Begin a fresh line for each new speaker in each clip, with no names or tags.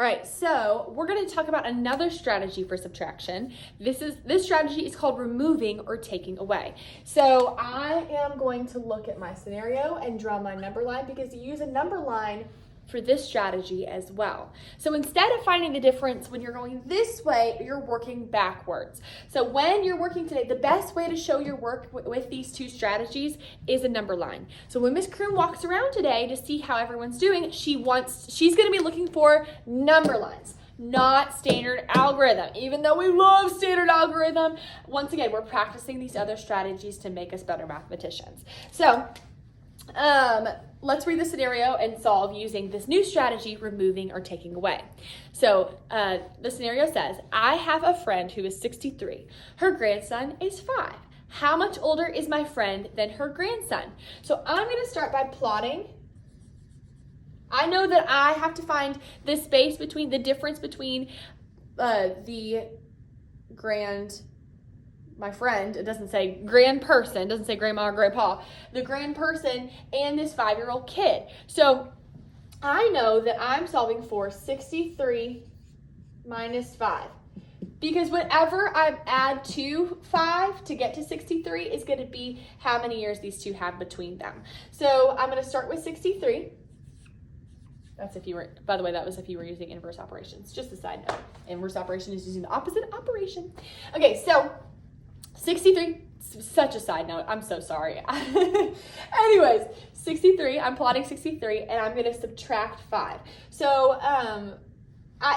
All right, so we're going to talk about another strategy for subtraction. This strategy is called removing or taking away. So I am going to look at my scenario and draw my number line because you use a number line for this strategy as well. So instead of finding the difference when you're going this way, you're working backwards. So when you're working today, the best way to show your work with these two strategies is a number line. So when Miss Kroon walks around today to see how everyone's doing, she's gonna be looking for number lines, not standard algorithm. Even though we love standard algorithm, once again, we're practicing these other strategies to make us better mathematicians. So let's read the scenario and solve using this new strategy, removing or taking away. So the scenario says, I have a friend who is 63. Her grandson is 5. How much older is my friend than her grandson? So I'm going to start by plotting. I know that I have to find the space between the difference between my friend, it doesn't say grand person, it doesn't say grandma or grandpa, the grand person and this 5-year-old kid. So I know that I'm solving for 63 minus 5. Because whenever I add 5 to get to 63 is going to be how many years these two have between them. So I'm going to start with 63. That's if you were, by the way, that was if you were using inverse operations. Just a side note. Inverse operation is using the opposite operation. Okay, so 63, such a side note, I'm so sorry. Anyways, 63, I'm plotting 63, and I'm gonna subtract 5. So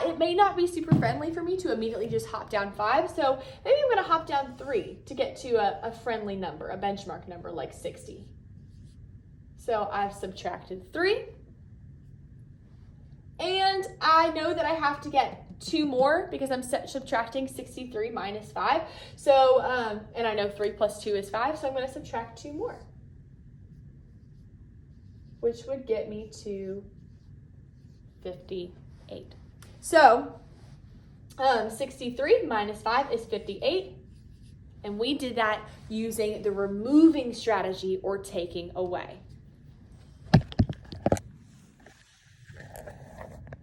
it may not be super friendly for me to immediately just hop down 5, so maybe I'm gonna hop down 3 to get to a friendly number, a benchmark number like 60. So I've subtracted 3. And I know that I have to get 2 more because I'm subtracting 63 minus 5. So, and I know 3 plus 2 is 5, so I'm going to subtract 2 more, which would get me to 58. So, 63 minus 5 is 58. And we did that using the removing strategy or taking away.